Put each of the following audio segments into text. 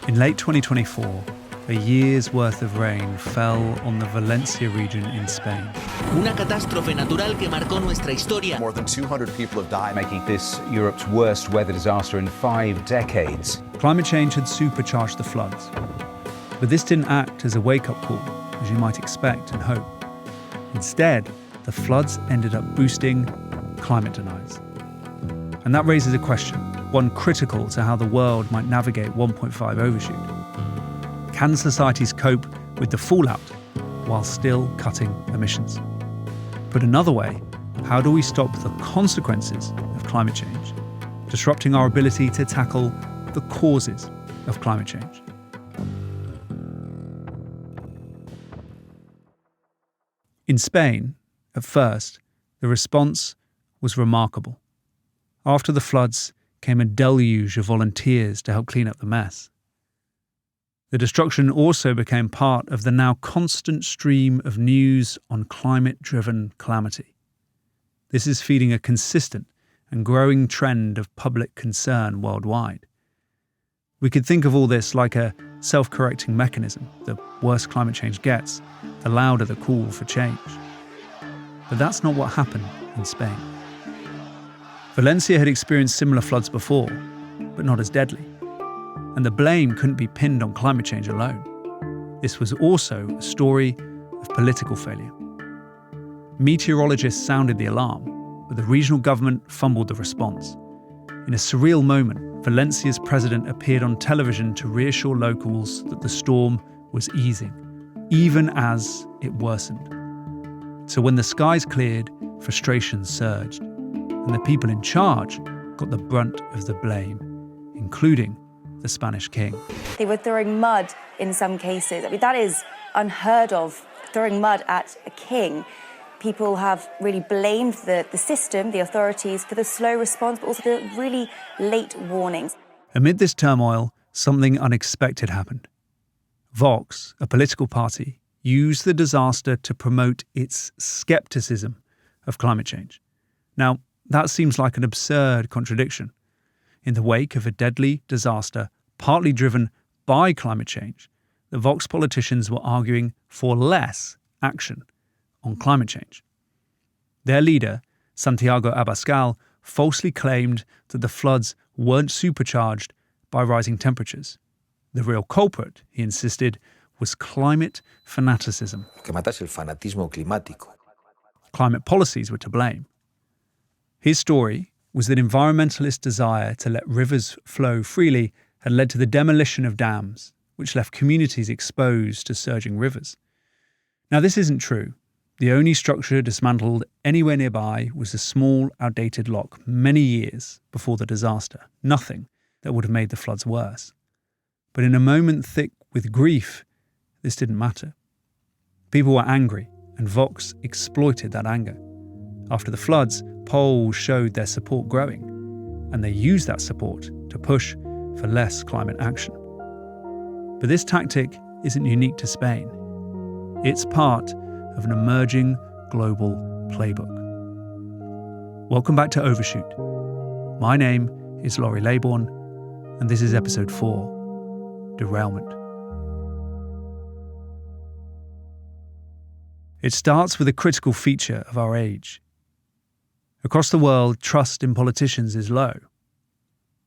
In late 2024, a year's worth of rain fell on the Valencia region in Spain. Una catástrofe natural que marcó nuestra historia. More than 200 people have died, making this Europe's worst weather disaster in 5 decades. Climate change had supercharged the floods. But this didn't act as a wake-up call, as you might expect and hope. Instead, the floods ended up boosting climate deniers. And that raises a question, one critical to how the world might navigate 1.5 overshoot. Can societies cope with the fallout while still cutting emissions? Put another way, how do we stop the consequences of climate change, disrupting our ability to tackle the causes of climate change? In Spain, at first, the response was remarkable. After the floods came a deluge of volunteers to help clean up the mess. The destruction also became part of the now constant stream of news on climate-driven calamity. This is feeding a consistent and growing trend of public concern worldwide. We could think of all this like a self-correcting mechanism. The worse climate change gets, the louder the call for change. But that's not what happened in Spain. Valencia had experienced similar floods before, but not as deadly. And the blame couldn't be pinned on climate change alone. This was also a story of political failure. Meteorologists sounded the alarm, but the regional government fumbled the response. In a surreal moment, Valencia's president appeared on television to reassure locals that the storm was easing, even as it worsened. So when the skies cleared, frustration surged, and the people in charge got the brunt of the blame, including the Spanish king. They were throwing mud in some cases. I mean, that is unheard of, throwing mud at a king. People have really blamed the system, the authorities, for the slow response, but also the really late warnings. Amid this turmoil, something unexpected happened. Vox, a political party, used the disaster to promote its skepticism of climate change. Now, that seems like an absurd contradiction. In the wake of a deadly disaster, partly driven by climate change, the Vox politicians were arguing for less action on climate change. Their leader, Santiago Abascal, falsely claimed that the floods weren't supercharged by rising temperatures. The real culprit, he insisted, was climate fanaticism. Lo que mata es el fanatismo climático. Climate policies were to blame. His story was that environmentalists' desire to let rivers flow freely had led to the demolition of dams, which left communities exposed to surging rivers. Now, this isn't true. The only structure dismantled anywhere nearby was a small, outdated lock many years before the disaster. Nothing that would have made the floods worse. But in a moment thick with grief, this didn't matter. People were angry, and Vox exploited that anger. After the floods, polls showed their support growing, and they used that support to push for less climate action. But this tactic isn't unique to Spain. It's part of an emerging global playbook. Welcome back to Overshoot. My name is Laurie Laybourn, and this is episode 4, Derailment. It starts with a critical feature of our age. Across the world, trust in politicians is low.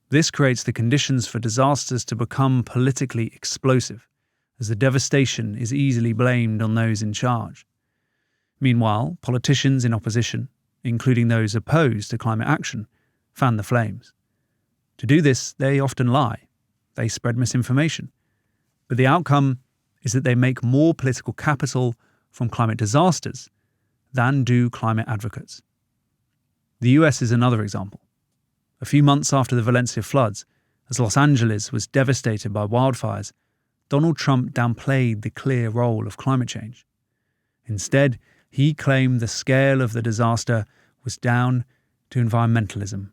This creates the conditions for disasters to become politically explosive, as the devastation is easily blamed on those in charge. Meanwhile, politicians in opposition, including those opposed to climate action, fan the flames. To do this, they often lie. They spread misinformation. But the outcome is that they make more political capital from climate disasters than do climate advocates. The US is another example. A few months after the Valencia floods, as Los Angeles was devastated by wildfires, Donald Trump downplayed the clear role of climate change. Instead, he claimed the scale of the disaster was down to environmentalism,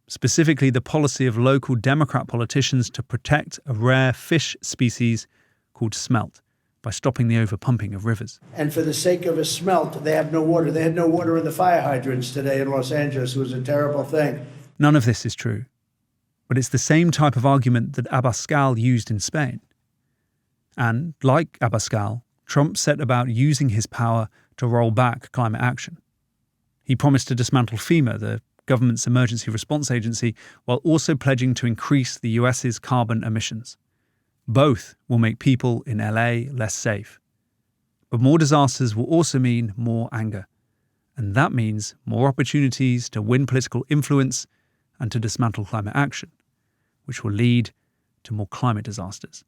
specifically the policy of local Democrat politicians to protect a rare fish species called smelt by stopping the overpumping of rivers. And for the sake of a smelt, they have no water. They had no water in the fire hydrants today in Los Angeles. It was a terrible thing. None of this is true. But it's the same type of argument that Abascal used in Spain. And, like Abascal, Trump set about using his power to roll back climate action. He promised to dismantle FEMA, the government's emergency response agency, while also pledging to increase the US's carbon emissions. Both will make people in LA less safe. But more disasters will also mean more anger. And that means more opportunities to win political influence and to dismantle climate action, which will lead to more climate disasters.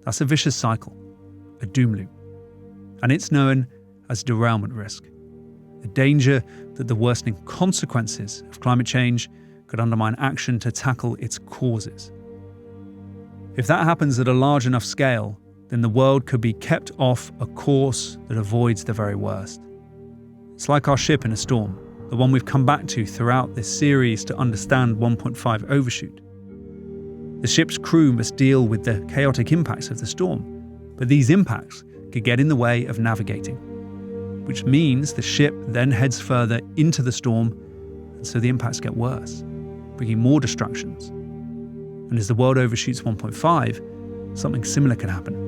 That's a vicious cycle, a doom loop. And it's known as derailment risk, a danger that the worsening consequences of climate change could undermine action to tackle its causes. If that happens at a large enough scale, then the world could be kept off a course that avoids the very worst. It's like our ship in a storm, the one we've come back to throughout this series to understand 1.5 Overshoot. The ship's crew must deal with the chaotic impacts of the storm, but these impacts could get in the way of navigating, which means the ship then heads further into the storm, and so the impacts get worse, bringing more destructions. And as the world overshoots 1.5, something similar can happen.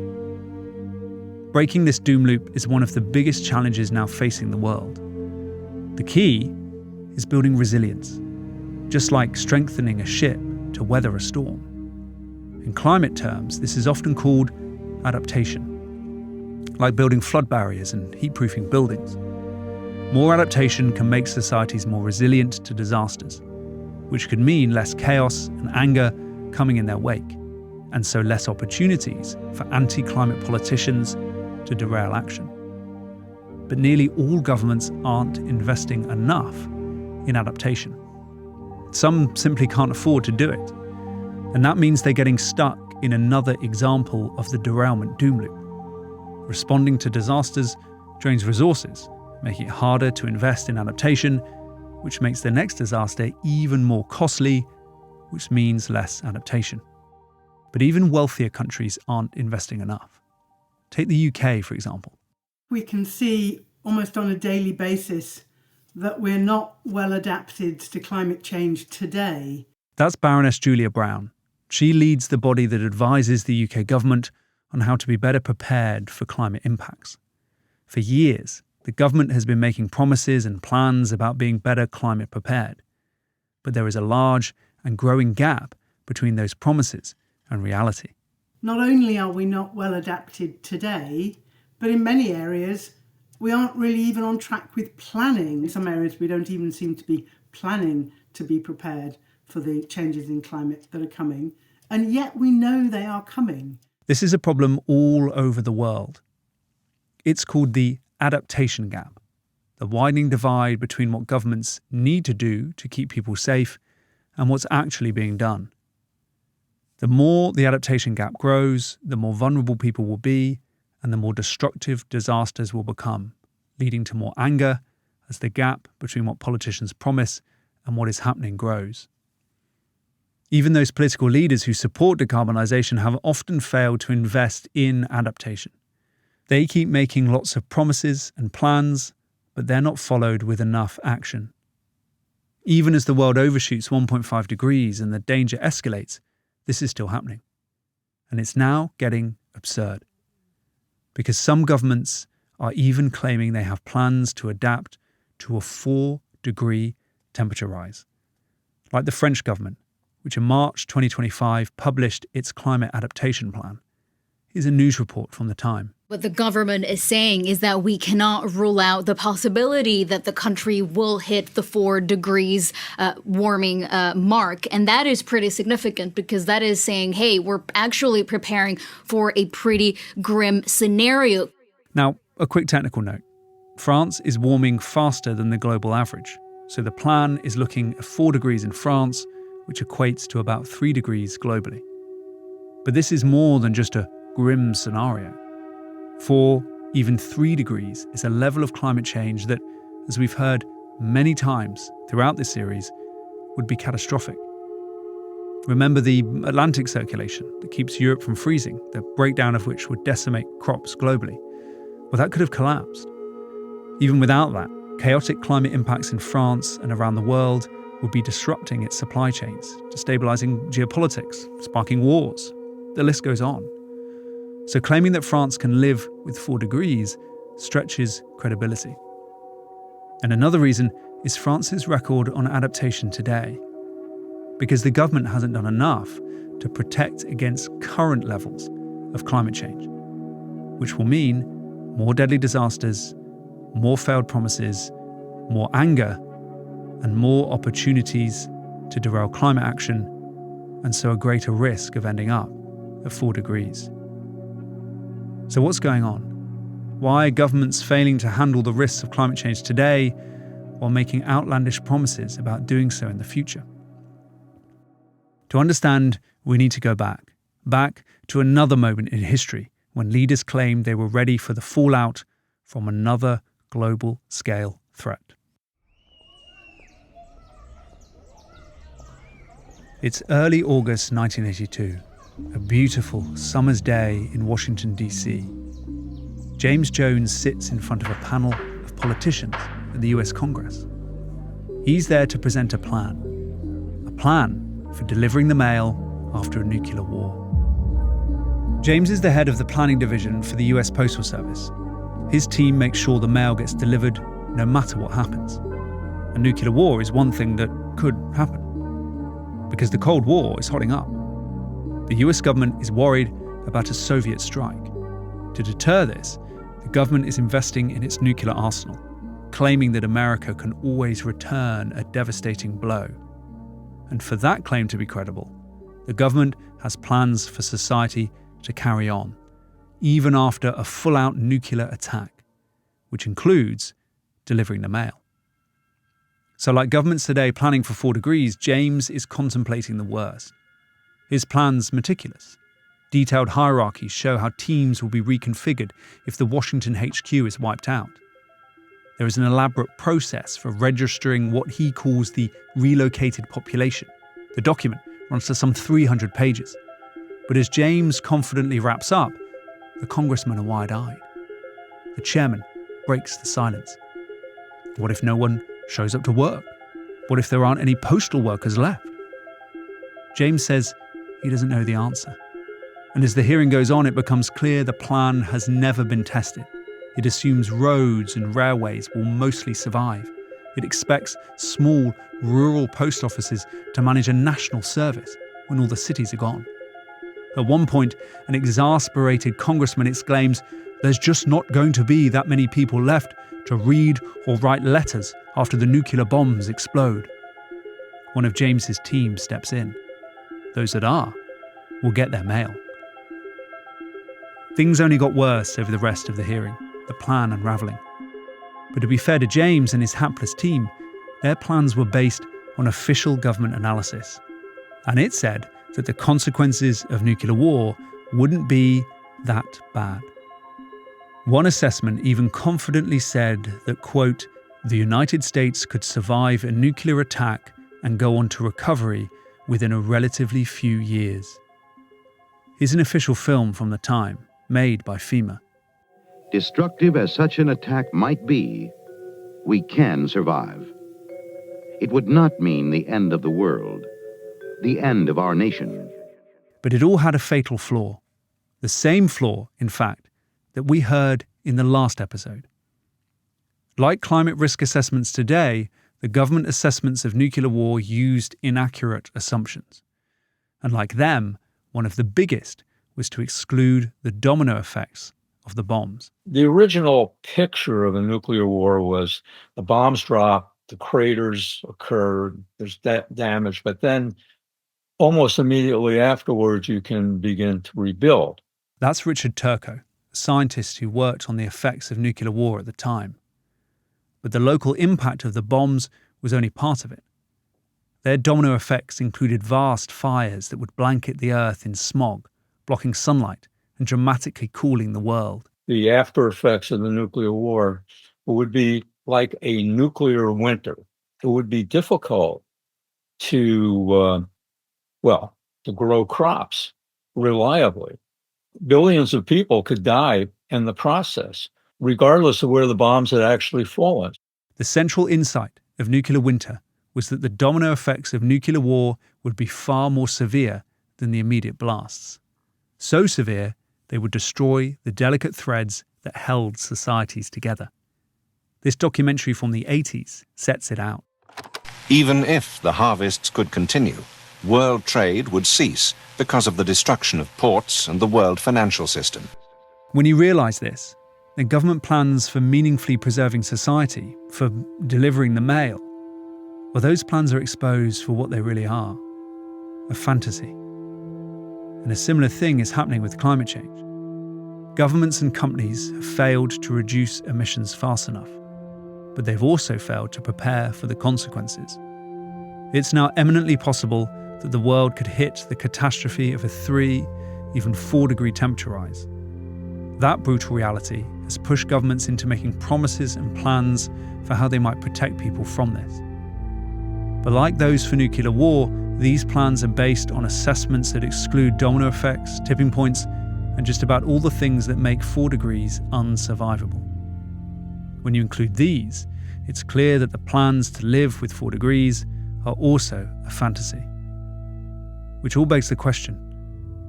Breaking this doom loop is one of the biggest challenges now facing the world. The key is building resilience, just like strengthening a ship to weather a storm. In climate terms, this is often called adaptation, like building flood barriers and heat-proofing buildings. More adaptation can make societies more resilient to disasters, which could mean less chaos and anger coming in their wake, and so less opportunities for anti-climate politicians to derail action. But nearly all governments aren't investing enough in adaptation. Some simply can't afford to do it. And that means they're getting stuck in another example of the derailment doom loop. Responding to disasters drains resources, making it harder to invest in adaptation, which makes the next disaster even more costly, which means less adaptation. But even wealthier countries aren't investing enough. Take the UK, for example. We can see almost on a daily basis that we're not well adapted to climate change today. That's Baroness Julia Brown. She leads the body that advises the UK government on how to be better prepared for climate impacts. For years, the government has been making promises and plans about being better climate prepared. But there is a large and growing gap between those promises and reality. Not only are we not well adapted today, but in many areas, we aren't really even on track with planning. In some areas, we don't even seem to be planning to be prepared for the changes in climate that are coming. And yet we know they are coming. This is a problem all over the world. It's called the adaptation gap, the widening divide between what governments need to do to keep people safe and what's actually being done. The more the adaptation gap grows, the more vulnerable people will be, and the more destructive disasters will become, leading to more anger as the gap between what politicians promise and what is happening grows. Even those political leaders who support decarbonisation have often failed to invest in adaptation. They keep making lots of promises and plans, but they're not followed with enough action. Even as the world overshoots 1.5 degrees and the danger escalates, this is still happening. And it's now getting absurd. Because some governments are even claiming they have plans to adapt to a 4-degree temperature rise. Like the French government, which in March 2025 published its climate adaptation plan. Here's a news report from the time. What the government is saying is that we cannot rule out the possibility that the country will hit the 4 degrees warming mark. And that is pretty significant because that is saying, hey, we're actually preparing for a pretty grim scenario. Now, a quick technical note. France is warming faster than the global average. So the plan is looking at 4 degrees in France, which equates to about 3 degrees globally. But this is more than just a grim scenario. 4, even 3 degrees is a level of climate change that, as we've heard many times throughout this series, would be catastrophic. Remember the Atlantic circulation that keeps Europe from freezing, the breakdown of which would decimate crops globally? Well, that could have collapsed. Even without that, chaotic climate impacts in France and around the world would be disrupting its supply chains, destabilizing geopolitics, sparking wars. The list goes on. So claiming that France can live with 4 degrees stretches credibility. And another reason is France's record on adaptation today, because the government hasn't done enough to protect against current levels of climate change, which will mean more deadly disasters, more failed promises, more anger, and more opportunities to derail climate action, and so a greater risk of ending up at 4 degrees. So what's going on? Why are governments failing to handle the risks of climate change today while making outlandish promises about doing so in the future? To understand, we need to go back to another moment in history when leaders claimed they were ready for the fallout from another global scale threat. It's early August 1982, a beautiful summer's day in Washington, D.C. James Jones sits in front of a panel of politicians at the US Congress. He's there to present a plan for delivering the mail after a nuclear war. James is the head of the planning division for the US Postal Service. His team makes sure the mail gets delivered no matter what happens. A nuclear war is one thing that could happen, because the Cold War is hotting up. The US government is worried about a Soviet strike. To deter this, the government is investing in its nuclear arsenal, claiming that America can always return a devastating blow. And for that claim to be credible, the government has plans for society to carry on, even after a full-out nuclear attack, which includes delivering the mail. So like governments today planning for 4 degrees, James is contemplating the worst. His plan's meticulous. Detailed hierarchies show how teams will be reconfigured if the Washington HQ is wiped out. There is an elaborate process for registering what he calls the relocated population. The document runs to some 300 pages. But as James confidently wraps up, the congressmen are wide-eyed. The chairman breaks the silence. What if no one shows up to work? What if there aren't any postal workers left? James says he doesn't know the answer. And as the hearing goes on, it becomes clear the plan has never been tested. It assumes roads and railways will mostly survive. It expects small, rural post offices to manage a national service when all the cities are gone. At one point, an exasperated congressman exclaims, "There's just not going to be that many people left to read or write letters after the nuclear bombs explode." One of James's team steps in. Those that are will get their mail. Things only got worse over the rest of the hearing, the plan unravelling. But to be fair to James and his hapless team, their plans were based on official government analysis. And it said that the consequences of nuclear war wouldn't be that bad. One assessment even confidently said that, quote, "the United States could survive a nuclear attack and go on to recovery within a relatively few years." Here's an official film from the time, made by FEMA. Destructive as such an attack might be, we can survive. It would not mean the end of the world, the end of our nation. But it all had a fatal flaw. The same flaw, in fact, that we heard in the last episode. Like climate risk assessments today, the government assessments of nuclear war used inaccurate assumptions. And like them, one of the biggest was to exclude the domino effects of the bombs. The original picture of a nuclear war was the bombs drop, the craters occur, there's damage, but then almost immediately afterwards you can begin to rebuild. That's Richard Turco, a scientist who worked on the effects of nuclear war at the time. But the local impact of the bombs was only part of it. Their domino effects included vast fires that would blanket the earth in smog, blocking sunlight and dramatically cooling the world. The after effects of the nuclear war would be like a nuclear winter. It would be difficult to grow crops reliably. Billions of people could die in the process, regardless of where the bombs had actually fallen. The central insight of nuclear winter was that the domino effects of nuclear war would be far more severe than the immediate blasts. So severe, they would destroy the delicate threads that held societies together. This documentary from the 80s sets it out. Even if the harvests could continue, world trade would cease because of the destruction of ports and the world financial system. When you realise this, then government plans for meaningfully preserving society, for delivering the mail, well, those plans are exposed for what they really are, a fantasy. And a similar thing is happening with climate change. Governments and companies have failed to reduce emissions fast enough, but they've also failed to prepare for the consequences. It's now eminently possible that the world could hit the catastrophe of a 3, even 4-degree temperature rise. That brutal reality has pushed governments into making promises and plans for how they might protect people from this. But like those for nuclear war, these plans are based on assessments that exclude domino effects, tipping points, and just about all the things that make 4 degrees unsurvivable. When you include these, it's clear that the plans to live with 4 degrees are also a fantasy. Which all begs the question,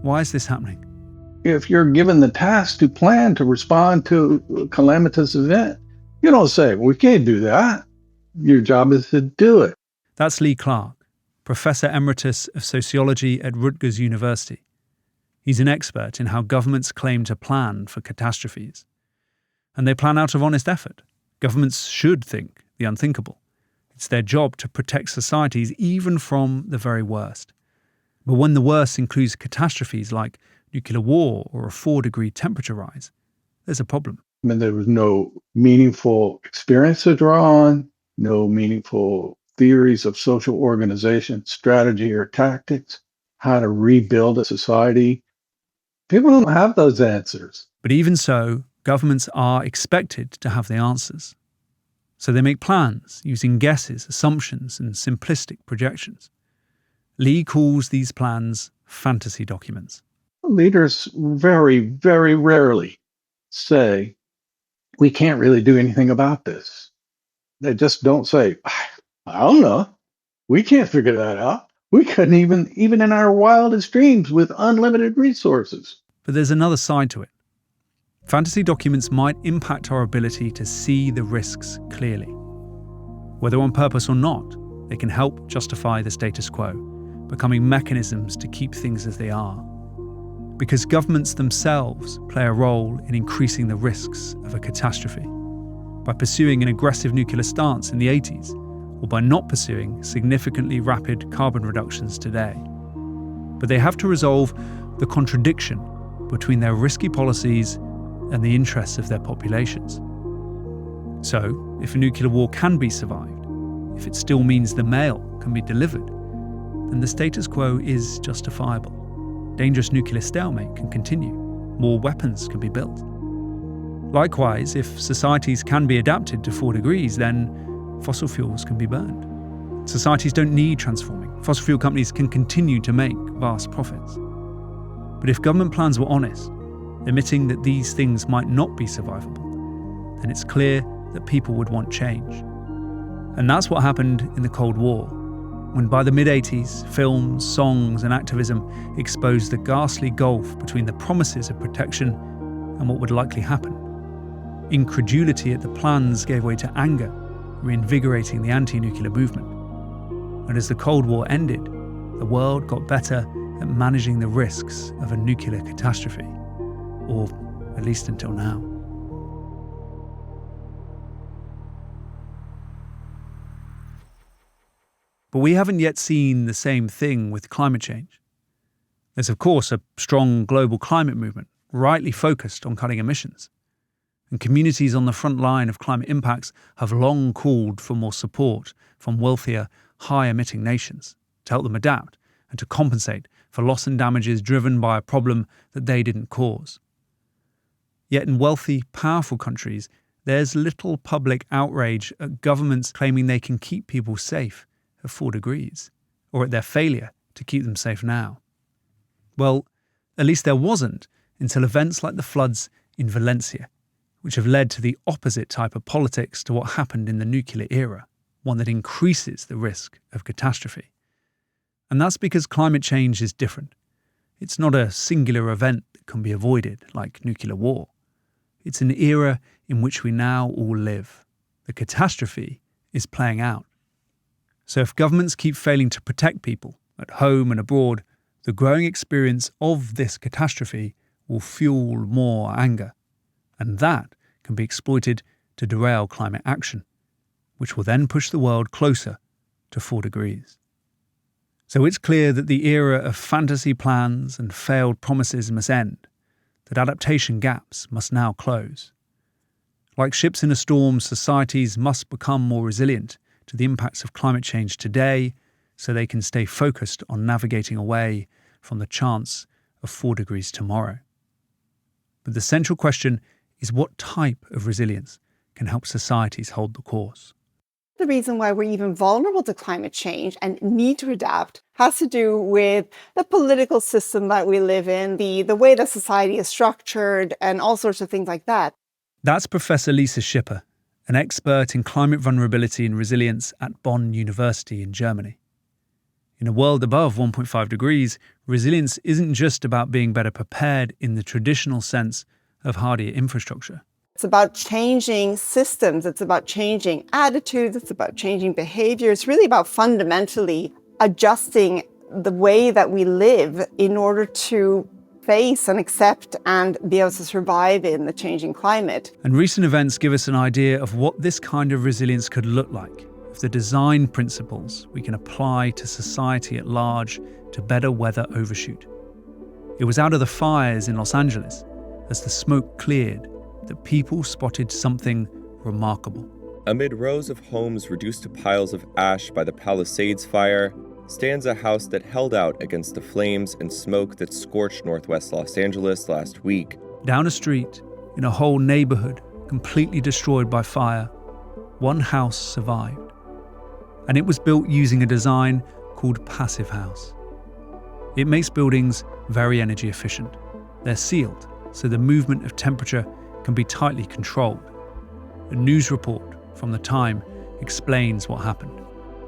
why is this happening? If you're given the task to plan to respond to a calamitous event, you don't say, we can't do that. Your job is to do it. That's Lee Clark, Professor Emeritus of Sociology at Rutgers University. He's an expert in how governments claim to plan for catastrophes. And they plan out of honest effort. Governments should think the unthinkable. It's their job to protect societies even from the very worst. But when the worst includes catastrophes like nuclear war or a 4-degree temperature rise, there's a problem. I mean, there was no meaningful experience to draw on, no meaningful theories of social organization, strategy, or tactics, how to rebuild a society. People don't have those answers. But even so, governments are expected to have the answers. So they make plans using guesses, assumptions, and simplistic projections. Lee calls these plans fantasy documents. Leaders very, very rarely say, we can't really do anything about this. They just don't say, I don't know. We can't figure that out. We couldn't even in our wildest dreams with unlimited resources. But there's another side to it. Fantasy documents might impact our ability to see the risks clearly. Whether on purpose or not, they can help justify the status quo, becoming mechanisms to keep things as they are. Because governments themselves play a role in increasing the risks of a catastrophe. By pursuing an aggressive nuclear stance in the 80s, or by not pursuing significantly rapid carbon reductions today. But they have to resolve the contradiction between their risky policies and the interests of their populations. So, if a nuclear war can be survived, if it still means the mail can be delivered, then the status quo is justifiable. Dangerous nuclear stalemate can continue. More weapons can be built. Likewise, if societies can be adapted to 4 degrees, then fossil fuels can be burned. Societies don't need transforming. Fossil fuel companies can continue to make vast profits. But if government plans were honest, admitting that these things might not be survivable, then it's clear that people would want change. And that's what happened in the Cold War, when by the mid-80s, films, songs, and activism exposed the ghastly gulf between the promises of protection and what would likely happen. Incredulity at the plans gave way to anger, reinvigorating the anti-nuclear movement. And as the Cold War ended, the world got better at managing the risks of a nuclear catastrophe, or at least until now. But we haven't yet seen the same thing with climate change. There's of course a strong global climate movement, rightly focused on cutting emissions. And communities on the front line of climate impacts have long called for more support from wealthier, high-emitting nations to help them adapt and to compensate for loss and damages driven by a problem that they didn't cause. Yet in wealthy, powerful countries, there's little public outrage at governments claiming they can keep people safe at 4 degrees, or at their failure to keep them safe now. Well, at least there wasn't until events like the floods in Valencia, which have led to the opposite type of politics to what happened in the nuclear era. one that increases the risk of catastrophe. And that's because climate change is different. It's not a singular event that can be avoided, like nuclear war. It's an era in which we now all live. The catastrophe is playing out. So if governments keep failing to protect people, at home and abroad, the growing experience of this catastrophe will fuel more anger. And that can be exploited to derail climate action, which will then push the world closer to 4 degrees. So it's clear that the era of fantasy plans and failed promises must end, that adaptation gaps must now close. Like ships in a storm, societies must become more resilient to the impacts of climate change today so they can stay focused on navigating away from the chance of 4 degrees tomorrow. But the central question is what type of resilience can help societies hold the course? The reason why we're even vulnerable to climate change and need to adapt has to do with the political system that we live in, the way that society is structured, and all sorts of things like that. That's Professor Lisa Schipper, an expert in climate vulnerability and resilience at Bonn University in Germany. In a world above 1.5 degrees, resilience isn't just about being better prepared in the traditional sense of hardier infrastructure. It's about changing systems, it's about changing attitudes, it's about changing behavior. It's really about fundamentally adjusting the way that we live in order to face and accept and be able to survive in the changing climate. And recent events give us an idea of what this kind of resilience could look like, if the design principles we can apply to society at large to better weather Overshoot. It was out of the fires in Los Angeles, as the smoke cleared, that people spotted something remarkable. Amid rows of homes reduced to piles of ash by the Palisades fire stands a house that held out against the flames and smoke that scorched northwest Los Angeles last week. Down a street, in a whole neighborhood completely destroyed by fire, one house survived. And it was built using a design called Passive House. It makes buildings very energy efficient. They're sealed, so the movement of temperature can be tightly controlled. A news report from the time explains what happened.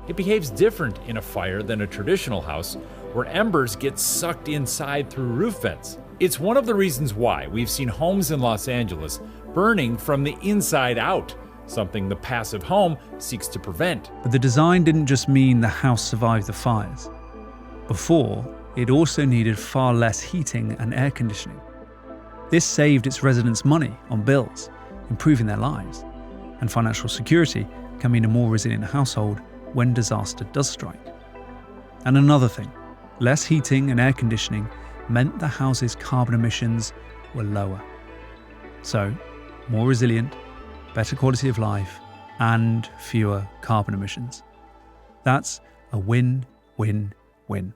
It behaves different in a fire than a traditional house, where embers get sucked inside through roof vents. It's one of the reasons why we've seen homes in Los Angeles burning from the inside out, something the passive home seeks to prevent. But the design didn't just mean the house survived the fires. Before, it also needed far less heating and air conditioning. This saved its residents money on bills, improving their lives. And financial security can mean a more resilient household when disaster does strike. And another thing, less heating and air conditioning meant the house's carbon emissions were lower. So, more resilient, better quality of life, and fewer carbon emissions. That's a win-win-win.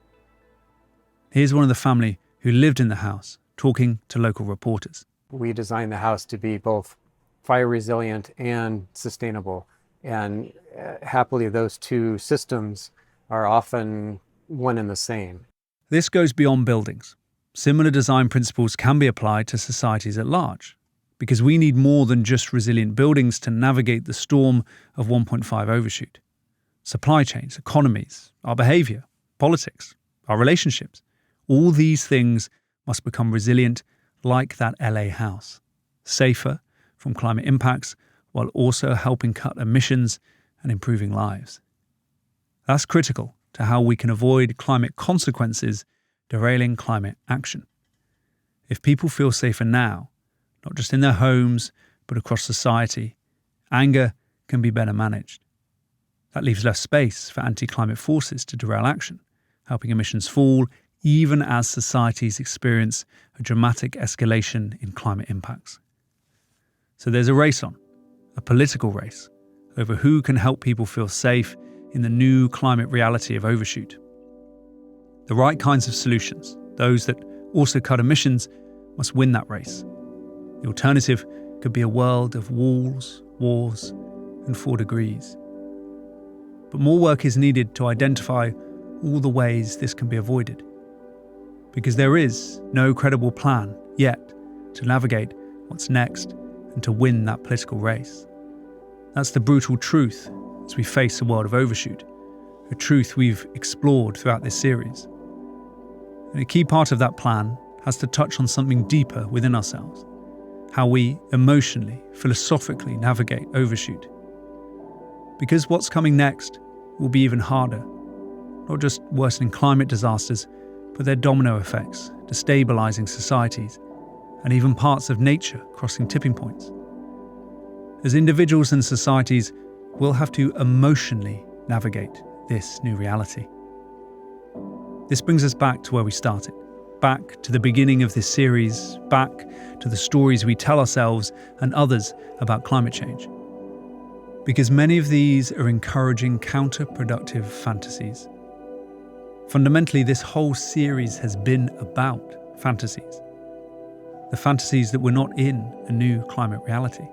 Here's one of the family who lived in the house, talking to local reporters. We designed the house to be both fire resilient and sustainable. And happily, those two systems are often one and the same. This goes beyond buildings. Similar design principles can be applied to societies at large, because we need more than just resilient buildings to navigate the storm of 1.5 Overshoot. Supply chains, economies, our behavior, politics, our relationships, all these things must become resilient like that LA house, safer from climate impacts while also helping cut emissions and improving lives. That's critical to how we can avoid climate consequences derailing climate action. If people feel safer now, not just in their homes, but across society, anger can be better managed. That leaves less space for anti-climate forces to derail action, helping emissions fall even as societies experience a dramatic escalation in climate impacts. So there's a race on, a political race, over who can help people feel safe in the new climate reality of Overshoot. The right kinds of solutions, those that also cut emissions, must win that race. The alternative could be a world of walls, wars, and 4 degrees. But more work is needed to identify all the ways this can be avoided. Because there is no credible plan yet to navigate what's next and to win that political race. That's the brutal truth as we face a world of overshoot, a truth we've explored throughout this series. And a key part of that plan has to touch on something deeper within ourselves, how we emotionally, philosophically navigate overshoot. Because what's coming next will be even harder, not just worsening climate disasters, but their domino effects, destabilising societies, and even parts of nature crossing tipping points. As individuals and societies, we'll have to emotionally navigate this new reality. This brings us back to where we started, back to the beginning of this series, back to the stories we tell ourselves and others about climate change. Because many of these are encouraging counterproductive fantasies. Fundamentally, this whole series has been about fantasies. The fantasies that we're not in a new climate reality.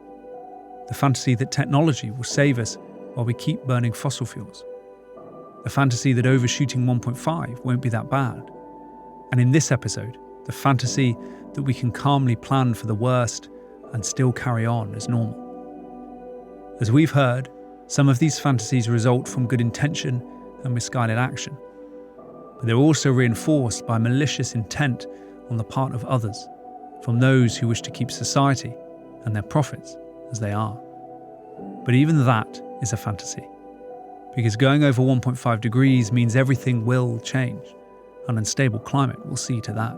The fantasy that technology will save us while we keep burning fossil fuels. The fantasy that overshooting 1.5 won't be that bad. And in this episode, the fantasy that we can calmly plan for the worst and still carry on as normal. As we've heard, some of these fantasies result from good intention and misguided action. But they're also reinforced by malicious intent on the part of others, from those who wish to keep society and their profits as they are. But even that is a fantasy, because going over 1.5 degrees means everything will change. An unstable climate will see to that.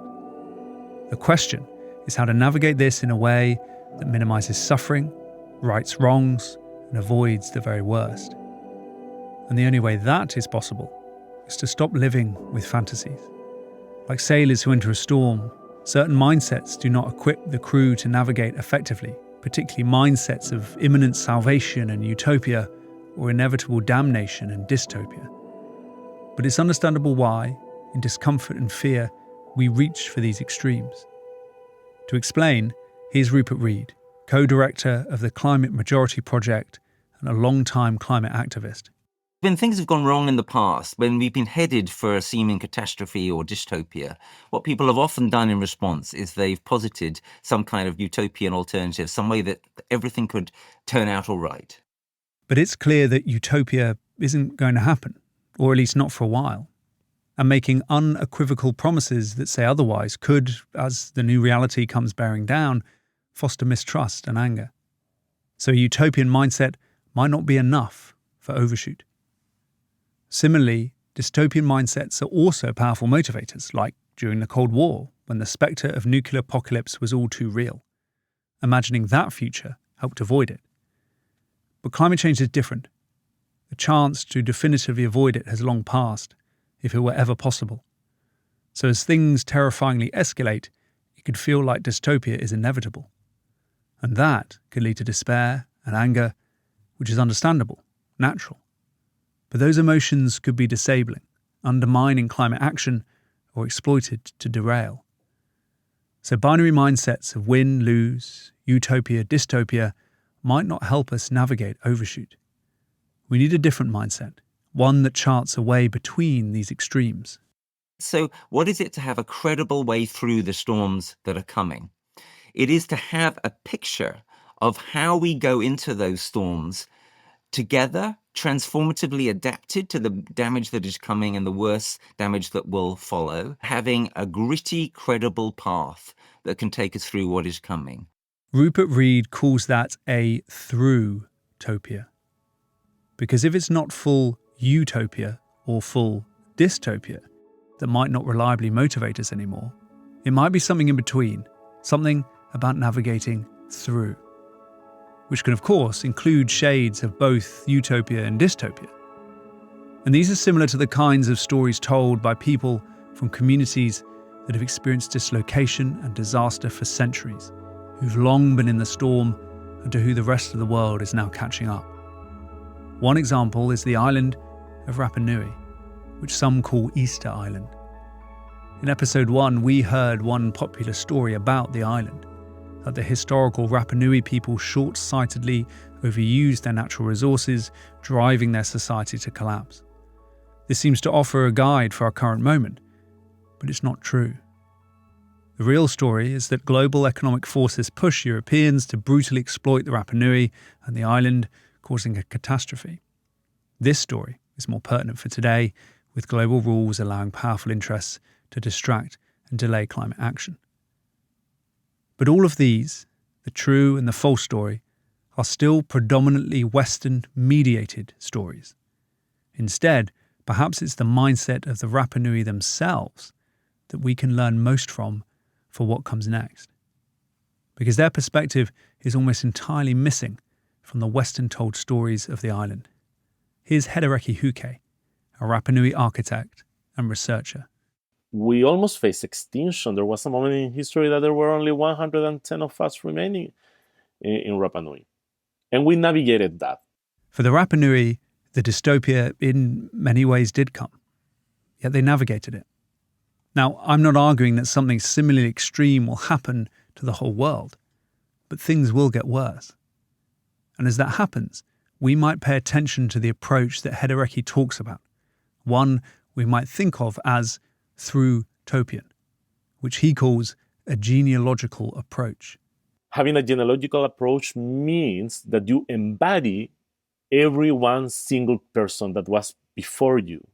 The question is how to navigate this in a way that minimises suffering, rights wrongs, and avoids the very worst. And the only way that is possible is to stop living with fantasies. Like sailors who enter a storm, certain mindsets do not equip the crew to navigate effectively, particularly mindsets of imminent salvation and utopia, or inevitable damnation and dystopia. But it's understandable why, in discomfort and fear, we reach for these extremes. To explain, here's Rupert Read, co-director of the Climate Majority Project and a long-time climate activist. When things have gone wrong in the past, when we've been headed for a seeming catastrophe or dystopia, what people have often done in response is they've posited some kind of utopian alternative, some way that everything could turn out all right. But it's clear that utopia isn't going to happen, or at least not for a while. And making unequivocal promises that say otherwise could, as the new reality comes bearing down, foster mistrust and anger. So a utopian mindset might not be enough for overshoot. Similarly, dystopian mindsets are also powerful motivators, like during the Cold War, when the spectre of nuclear apocalypse was all too real. Imagining that future helped avoid it. But climate change is different. The chance to definitively avoid it has long passed, if it were ever possible. So as things terrifyingly escalate, it could feel like dystopia is inevitable. And that could lead to despair and anger, which is understandable, natural. But those emotions could be disabling, undermining climate action, or exploited to derail. So binary mindsets of win, lose, utopia, dystopia might not help us navigate overshoot. We need a different mindset, one that charts a way between these extremes. So what is it to have a credible way through the storms that are coming? It is to have a picture of how we go into those storms together, transformatively adapted to the damage that is coming and the worse damage that will follow, having a gritty, credible path that can take us through what is coming. Rupert Read calls that a through-topia. Because if it's not full utopia or full dystopia that might not reliably motivate us anymore, it might be something in between, something about navigating through, which can of course include shades of both utopia and dystopia. And these are similar to the kinds of stories told by people from communities that have experienced dislocation and disaster for centuries, who've long been in the storm and to who the rest of the world is now catching up. One example is the island of Rapa Nui, which some call Easter Island. In episode 1, we heard one popular story about the island, that the historical Rapa Nui people short-sightedly overused their natural resources, driving their society to collapse. This seems to offer a guide for our current moment, but it's not true. The real story is that global economic forces push Europeans to brutally exploit the Rapa Nui and the island, causing a catastrophe. This story is more pertinent for today, with global rules allowing powerful interests to distract and delay climate action. But all of these, the true and the false story, are still predominantly Western-mediated stories. Instead, perhaps it's the mindset of the Rapa Nui themselves that we can learn most from for what comes next. Because their perspective is almost entirely missing from the Western-told stories of the island. Here's Hedereki Huke, a Rapa Nui architect and researcher. We almost faced extinction. There was a moment in history that there were only 110 of us remaining in Rapa Nui. And we navigated that. For the Rapa Nui, the dystopia in many ways did come, yet they navigated it. Now, I'm not arguing that something similarly extreme will happen to the whole world, but things will get worse. And as that happens, we might pay attention to the approach that Hedereki talks about, one we might think of as through-topian, which he calls a genealogical approach. Having a genealogical approach means that you embody every one single person that was before you.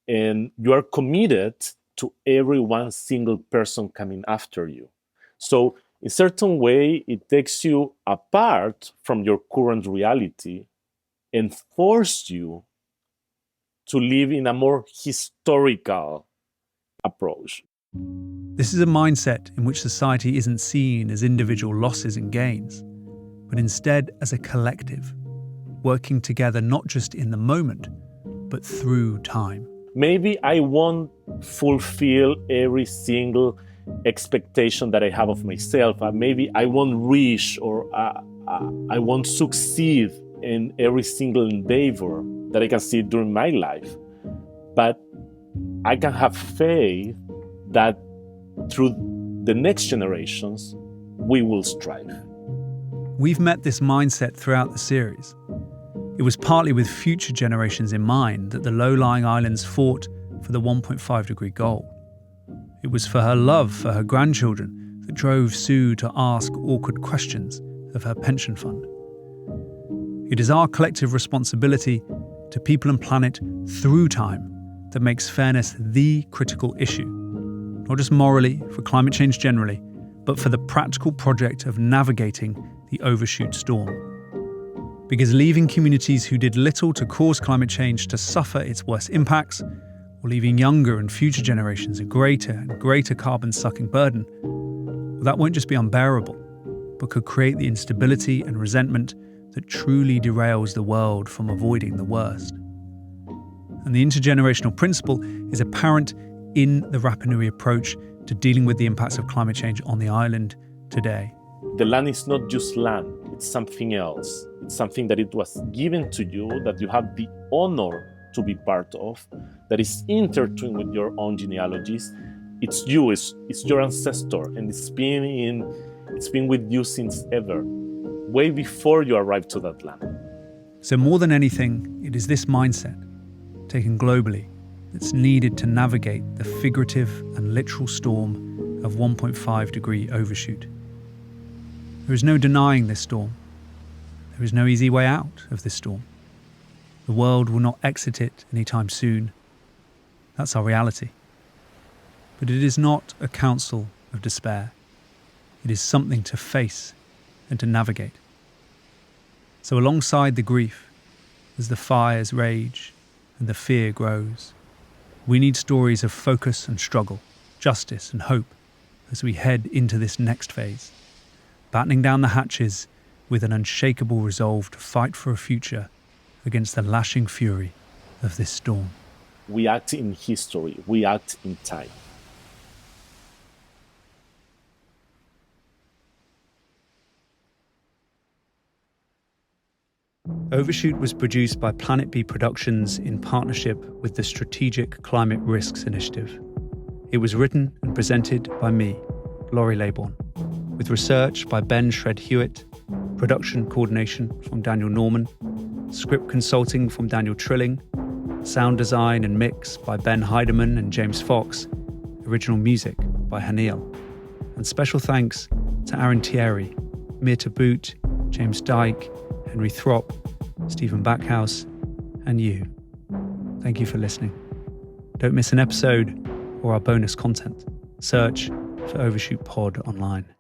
And you are committed to every one single person coming after you. So in a certain way, it takes you apart from your current reality and forces you to live in a more historical approach. This is a mindset in which society isn't seen as individual losses and gains, but instead as a collective, working together not just in the moment, but through time. Maybe I won't fulfill every single expectation that I have of myself. Maybe I won't reach or I won't succeed in every single endeavor that I can see during my life. But I can have faith that through the next generations, we will strive. We've met this mindset throughout the series. It was partly with future generations in mind that the low-lying islands fought for the 1.5-degree goal. It was for her love for her grandchildren that drove Sue to ask awkward questions of her pension fund. It is our collective responsibility to people and planet through time that makes fairness the critical issue, not just morally for climate change generally, but for the practical project of navigating the Overshoot storm. Because leaving communities who did little to cause climate change to suffer its worst impacts, or leaving younger and future generations a greater and greater carbon-sucking burden, well, that won't just be unbearable, but could create the instability and resentment that truly derails the world from avoiding the worst. And the intergenerational principle is apparent in the Rapa Nui approach to dealing with the impacts of climate change on the island today. The land is not just land, it's something else. It's something that it was given to you, that you have the honor to be part of, that is intertwined with your own genealogies. It's you, it's your ancestor, and it's been with you since ever, way before you arrived to that land. So more than anything, it is this mindset, taken globally, that's needed to navigate the figurative and literal storm of 1.5-degree overshoot. There is no denying this storm. There is no easy way out of this storm. The world will not exit it anytime soon. That's our reality. But it is not a counsel of despair. It is something to face and to navigate. So alongside the grief, as the fires rage and the fear grows, we need stories of focus and struggle, justice and hope as we head into this next phase, battening down the hatches with an unshakable resolve to fight for a future against the lashing fury of this storm. We act in history, we act in time. Overshoot was produced by Planet B Productions in partnership with the Strategic Climate Risks Initiative. It was written and presented by me, Laurie Laybourn, with research by Ben Shred-Hewitt, production coordination from Daniel Norman, script consulting from Daniel Trilling, sound design and mix by Ben Heidemann and James Fox, original music by Haniel. And special thanks to Aaron Thierry, Mirta Boot, James Dyke, Henry Throp, Stephen Backhouse, and you. Thank you for listening. Don't miss an episode or our bonus content. Search for Overshoot Pod online.